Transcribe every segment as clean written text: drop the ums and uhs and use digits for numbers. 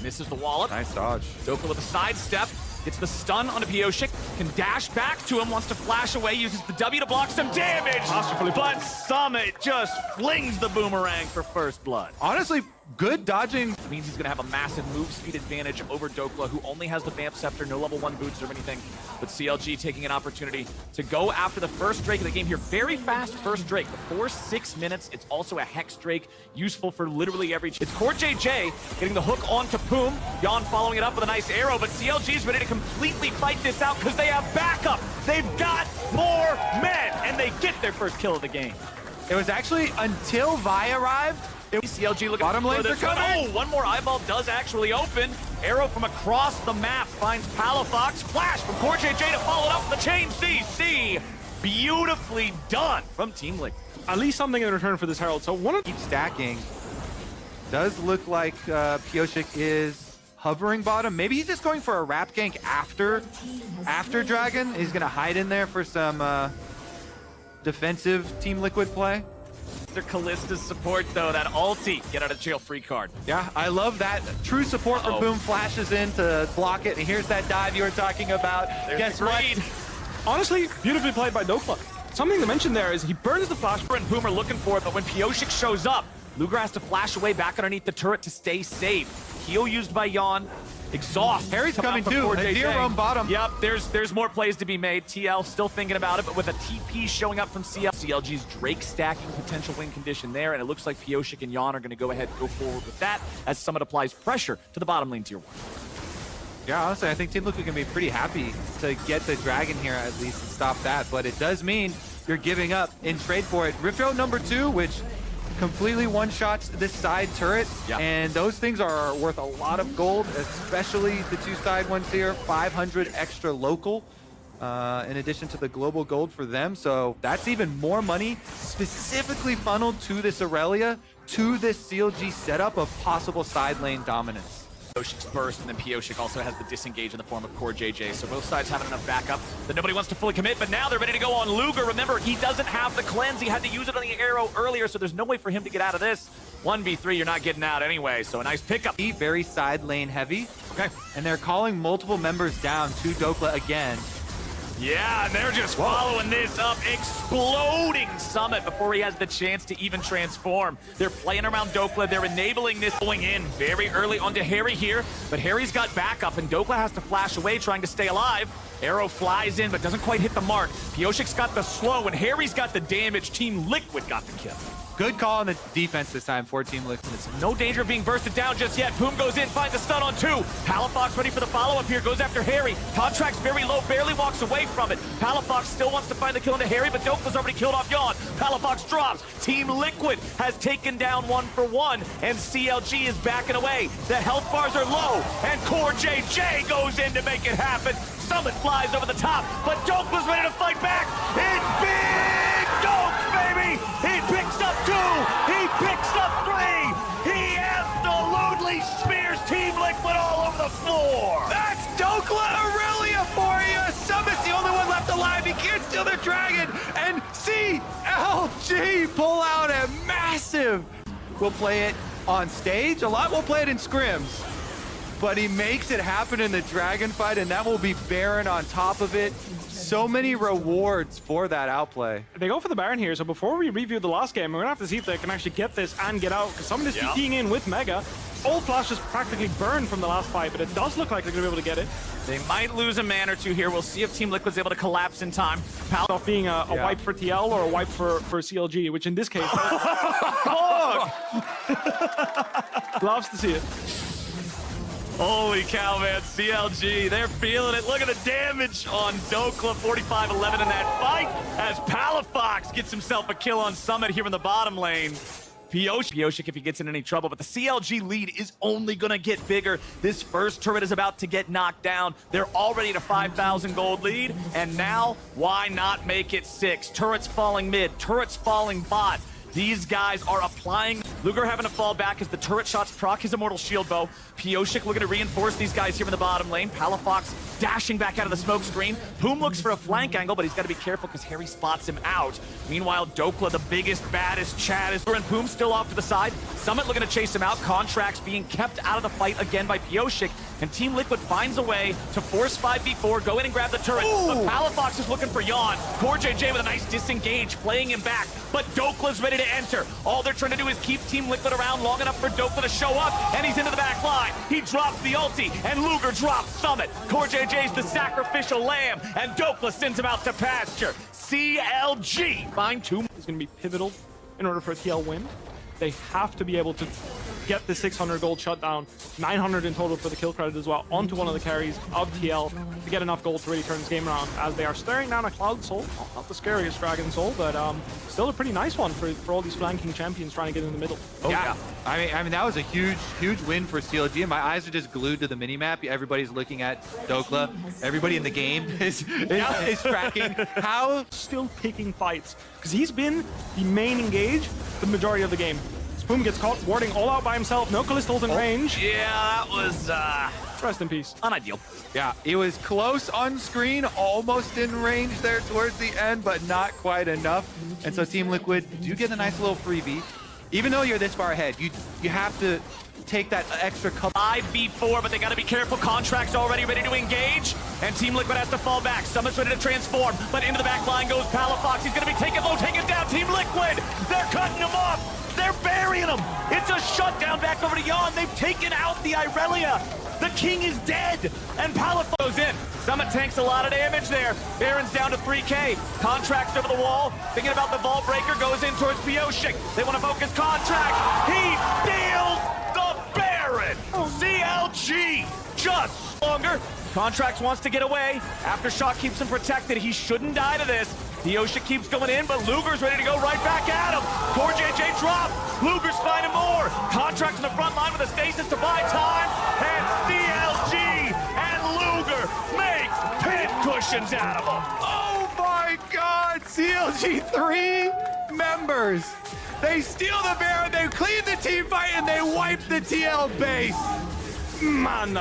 Misses the wallop. Nice dodge. Doka with a sidestep. Gets the stun onto Pioshik. Can dash back to him. Wants to flash away. Uses the W to block some damage. But Summit just flings the boomerang for first blood. Honestly, good dodging. Means he's going to have a massive move speed advantage over Dokla, who only has the Vamp Scepter, no level 1 boots or anything. But CLG taking an opportunity to go after the first Drake of the game here. Very fast first Drake. Before 6 minutes, it's also a Hex Drake, useful for literally every... It's Core JJ getting the hook onto Poom. Yon following it up with a nice arrow, but CLG's ready to completely fight this out because they have backup. They've got more men, and they get their first kill of the game. It was actually until Vi arrived. CLG looking Bottom lane for coming. Oh, one more eyeball does actually open. Arrow from across the map finds Palafox. Flash from Core JJ to follow it up with the chain CC. Beautifully done from Team Liquid. At least something in return for this Herald. So one of Keep stacking. Does look like Pioshik is hovering bottom. Maybe he's just going for a wrap gank after Dragon. He's gonna hide in there for some defensive Team Liquid play. Their Callista's support though, that ulti, get out of jail free card. Yeah, I love that. True support for Boom flashes in to block it. And here's that dive you were talking about. Guess what? honestly, beautifully played by Dokla. Something to mention there is he burns the flash. And Boom are looking for it, but when Pioshik shows up, Luger has to flash away back underneath the turret to stay safe. Heal used by Yon. Exhaust. Harry's coming too. Roam bottom. Yep, there's more plays to be made. TL still thinking about it, but with a TP showing up from CLG's Drake stacking potential win condition there, and it looks like Pioshik and Yon are going to go ahead and go forward with that as Summit applies pressure to the bottom lane tier 1. Yeah, honestly, I think Team Liquid can be pretty happy to get the Dragon here at least and stop that, but it does mean you're giving up in trade for it. Rift Road number 2, which completely one-shots this side turret, and those things are worth a lot of gold, especially the 2 side ones here. 500 extra local, in addition to the global gold for them, so that's even more money specifically funneled to this Aurelia, to this CLG setup of possible side lane dominance. Pioshik's burst, and then Pioshik also has the disengage in the form of Core JJ, so both sides having enough backup that nobody wants to fully commit, but now they're ready to go on Luger. Remember, he doesn't have the cleanse. He had to use it on the arrow earlier, so there's no way for him to get out of this. 1v3, you're not getting out anyway, so a nice pickup. Very side lane heavy. Okay. And they're calling multiple members down to Dokla again. Yeah, and they're just following this up, exploding Summit before he has the chance to even transform. They're playing around Dokla, they're enabling this going in very early onto Harry here, but Harry's got backup and Dokla has to flash away trying to stay alive. Arrow flies in, but doesn't quite hit the mark. Pioshik's got the slow, and Harry's got the damage. Team Liquid got the kill. Good call on the defense this time for Team Liquid. No danger of being bursted down just yet. Boom goes in, finds a stun on 2. Palafox ready for the follow-up here, goes after Harry. Contract's very low, barely walks away from it. Palafox still wants to find the kill into Harry, but Dokla's already killed off Yon. Palafox drops. Team Liquid has taken down 1 for 1, and CLG is backing away. The health bars are low, and Core JJ goes in to make it happen. Summit flies over the top, but Dokla's ready to fight back. It's big Doke, baby! He picks up 2, he picks up 3, he absolutely smears Team Liquid all over the floor! That's Dokla Aurelia for you! Summit's the only one left alive, he can't steal their Dragon! And CLG pull out a massive... We'll play it on stage, a lot will play it in scrims. But he makes it happen in the Dragon fight, and that will be Baron on top of it. So many rewards for that outplay. They go for the Baron here, so before we review the last game, we're gonna have to see if they can actually get this and get out, because someone is TPing in with Mega. All flashes practically burned from the last fight, but it does look like they're gonna be able to get it. They might lose a man or 2 here. We'll see if Team Liquid's able to collapse in time. Off being a wipe for TL or a wipe for CLG, which in this case... Loves to see it. Holy cow, man. CLG, they're feeling it. Look at the damage on Dokla, 45-11 in that fight, as Palafox gets himself a kill on Summit here in the bottom lane. Pioshik if he gets in any trouble, but the CLG lead is only gonna get bigger. This first turret is about to get knocked down. They're already at a 5,000 gold lead, and now, why not make it 6? Turrets falling mid, turrets falling bot. These guys are applying. Luger having to fall back as the turret shots proc his Immortal Shield Bow. Pioshik looking to reinforce these guys here in the bottom lane. Palafox dashing back out of the smoke screen. Poom looks for a flank angle, but he's got to be careful because Harry spots him out. Meanwhile, Dokla, the biggest, baddest Chad, is and Poom still off to the side. Summit looking to chase him out. Contracts being kept out of the fight again by Pioshik. And Team Liquid finds a way to force 5v4, go in and grab the turret. Ooh. But Palafox is looking for Yawn. Core JJ with a nice disengage, playing him back. But Dokla's ready to enter. All they're trying to do is keep Team Liquid around long enough for Dokla to show up, and he's into the back line. He drops the ulti, and Luger drops Summit. Core JJ's the sacrificial lamb, and Dokla sends him out to pasture. CLG find 2. Is going to be pivotal in order for a TL win. They have to be able to get the 600 gold shutdown, 900 in total for the kill credit as well, onto one of the carries of TL to get enough gold to really turn this game around, as they are staring down a Cloud Soul. Not the scariest Dragon Soul, but still a pretty nice one for all these flanking champions trying to get in the middle. Oh, yeah. I mean, that was a huge win for CLG, and my eyes are just glued to the minimap. Everybody's looking at Dokla. Everybody in the game is tracking how... Still picking fights, because he's been the main engage the majority of the game. Spoon gets caught warding all out by himself. No Callisto's in range. Yeah, that was Rest in peace. unideal. Yeah, it was close on screen, almost in range there towards the end, but not quite enough. And so Team Liquid do get a nice little freebie. Even though you're this far ahead, you have to take that extra couple. 5v4, but they got to be careful. Contracts already ready to engage, and Team Liquid has to fall back. Summit's ready to transform, but into the back line goes Palafox. He's going to be taken low, taken down. Team Liquid, they're cutting him off. They're burying him. It's a shutdown back over to Yawn. They've taken out the Irelia. The king is dead, and Palafox goes in. Summit tanks a lot of damage there. Baron's down to 3k. Contracts over the wall. Thinking about the Vault Breaker, goes in towards Pioshik. They want to focus Contract. He steals the Baron. CLG just longer. Contracts wants to get away. Aftershock keeps him protected. He shouldn't die to this. Pioshik keeps going in, but Luger's ready to go right back at him. Core JJ drop. Luger's finding more. Contracts in the front line with a stasis to buy time. And CLG and Luger makes pin cushions out of him. Oh my God! CLG 3 members. They steal the Baron, they clean the team fight, and they wipe the TL base. Man,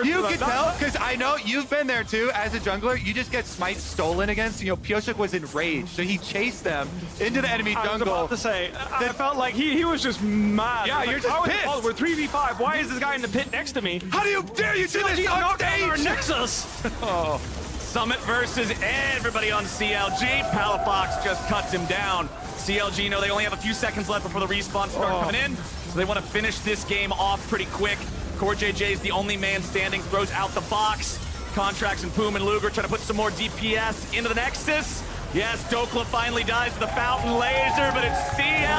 You can tell, because I know you've been there too. As a jungler, you just get smite stolen against. You know, Pioshik was enraged, so he chased them into the enemy jungle. I was about to say, I felt like he was just mad. Yeah, you're just pissed. Oh, we're 3v5. Why is this guy in the pit next to me? How do you dare you do this on stage? Our Nexus. Oh. Summit versus everybody on CLG. Palafox just cuts him down. CLG know they only have a few seconds left before the respawn start coming in, so they want to finish this game off pretty quick. Core JJ is the only man standing, throws out the box. Contracts and Poom and Luger trying to put some more DPS into the Nexus. Yes, Dokla finally dies with the fountain laser, but it's CL.